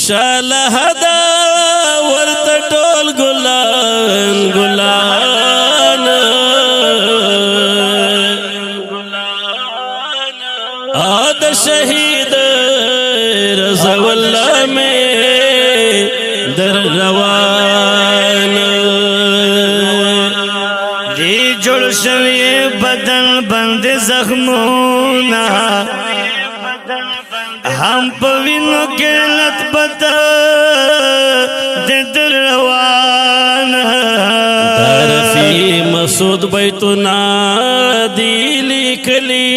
شالهدا ورت ټول ګلان ګلان د شهید رضا والله میں در روان دی جوړ شوی بدن بند زخمونا هم پوینو کې لت بتا د در روان درفی مسعود بیتنا دی لیکلی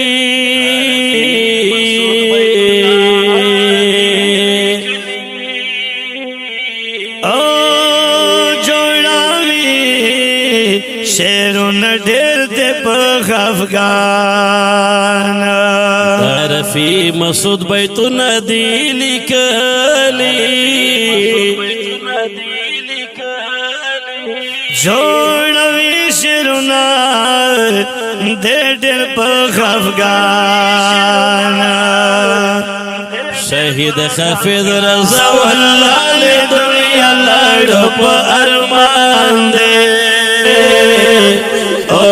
شیرون ډېر دې په افغان طرفی مسعود بیتونه دی لیکلی جوړوي شیرونه دې ډېر په افغان شهید حافظ رضا والله له دنیا لاړو په ارمان دې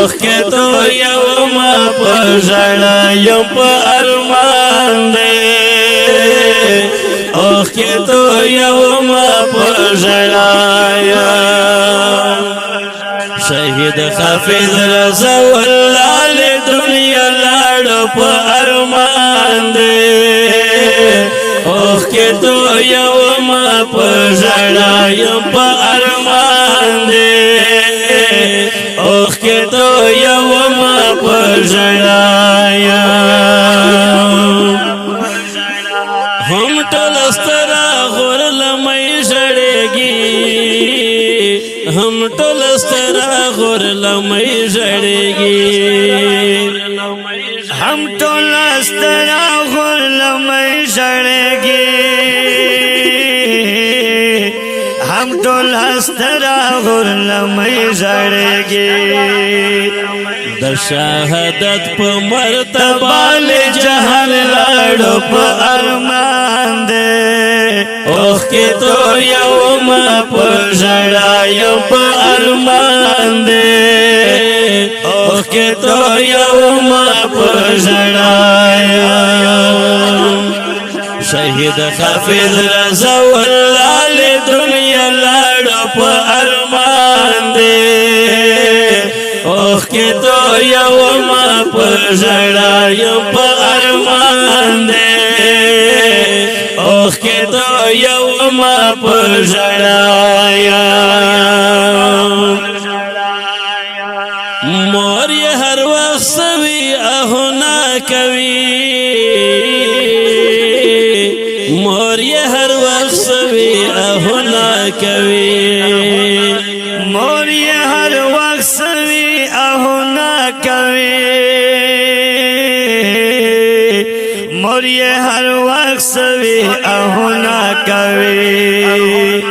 اوخ که تو یو ما پژړا یو په ارمان دې اوخ که تو یو ما پژړا شهید حافظ رضا والله له دنیا لاړو په ارمان دې اوخ که تو یو ما پژړا یو په ارمان دې اوخ که تو یو ما پژړا هم ټول سترا غور لمې ژړېږي هم ټول سترا غور لمې ژړېږي هم ټول سترا غور لمې ژړېږي هم ټول سترا غور لمې ژړېږي د شهادت په مرتبه له جهان لاړو په ارمان دې اوخ کې تو یو ما پژړا یو په ارمان دې اوخ کې تو یو ما پژړا شهید حافظ رضا والله له دنیا لاړو په ارمان دې اوخ کې تو یو ما پژړا یو په ارمان دې اوخ کې تو یو ما پژړا مور یې هر وخت سوي اهونه کوي مور یې هر وخت سوي اهونه کوي مور یې هر وخت سوي اهونه کوي مور یې هر وخت سوي اهونه کوي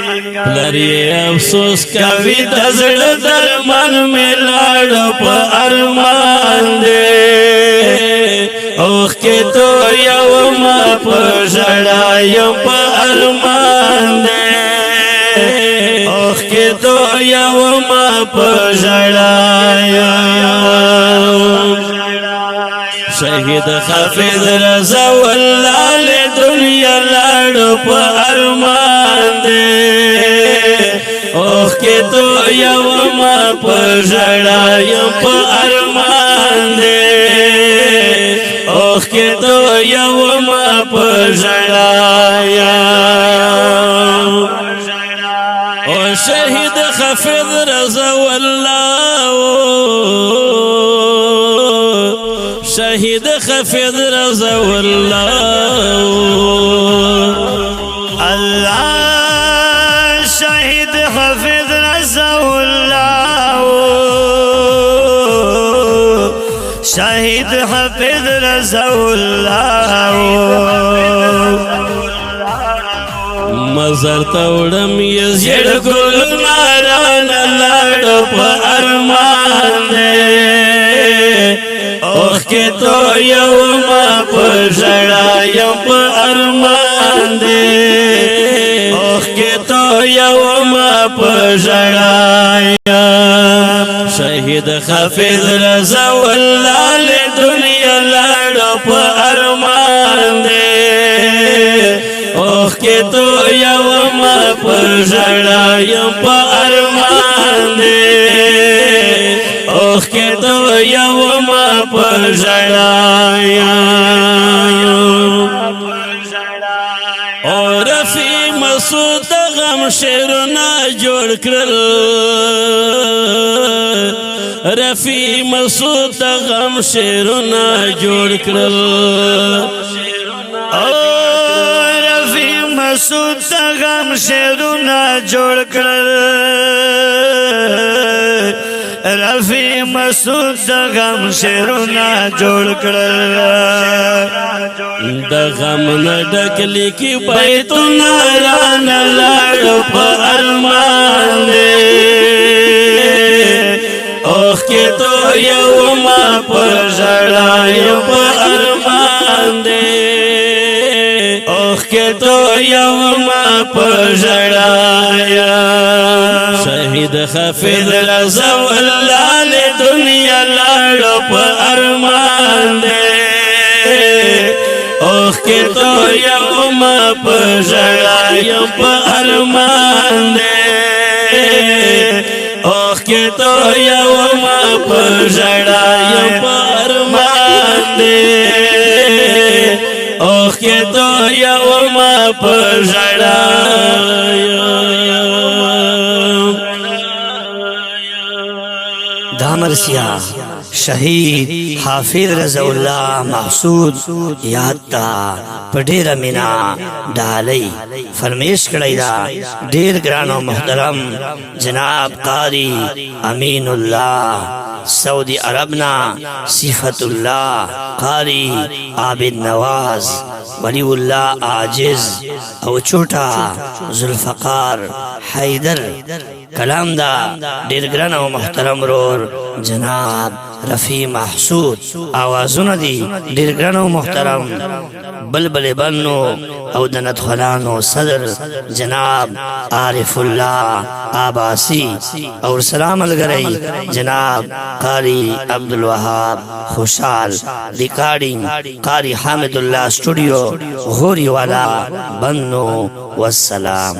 پلار یې افسوس کوي د زړه درمان مې لاړو په ارمان دې اوخ کې تو یو ما پژړا یو په ارمان دې اوخ کې تو یو ما پژړا شهید حافظ رضا والله له دنیا لاړو په ارمان دې اوخ کې تو یو ما پژړا یو په ارمان دې اوخ کې تو یو ما پژړا او شهید حافظ رضا والله شهید حافظ رضا والله الله شهید حافظ رضا والله شهید حافظ رضا والله مزار توڑم یزید گل ناران لاړو په ارمان دې اوخ کې تو یو ما پژړا یو په ارمان دې کې تو یو ما پژړایا شهید حافظ رضا الله له دنیا لاړو په ارمان دې اوخ کې تو یو ما پژړایا په ارمان دې اوخ کې تو یو ما پژړایا اور رفیع مسعود غم شعرنا جوړ کړل رفیع مسعود غم شعرنا جوړ کړل رفیع مسعود غم شعرنا جوړ کړل رفیع مسعود غم شعرنا جوړ کړل د غم نه ډک لیکي بیتونه رانه لاړ په ارمان اوخ کې تو یو ما پژړایا په ارمان اوخ کې تو یو ما پژړایا شهید حافظ رضا الله له دنیا لاړو په ارمان اوخ کې تو یو ما پژړایا په ارمان اوخ کې تو یو ما پژړایا په ارمان اوخ کې تو یو ما پژړایا دامرسیا شهید حافظ رضا الله محسود یاد تا پډیر مینا ډالۍ فرمیش کړی دا ډیر ګران او محترم جناب قاری امین الله سعودی عربنا صفت الله قاری عابد نواز ولی الله عاجز او چھوٹا ذوالفقار حیدر کلام دا ډیر ګران او محترم رور جناب رفیع محسود آوازونه دي ډیر ګران او محترم بلبل بنو او د ندخلانو صدر جناب عارف الله عباسی اور سلام الگرئی جناب قاری عبدالوهاب خوشحال ریکارڈنگ قاری حامد اللہ اسٹوڈیو غوری والا بنو والسلام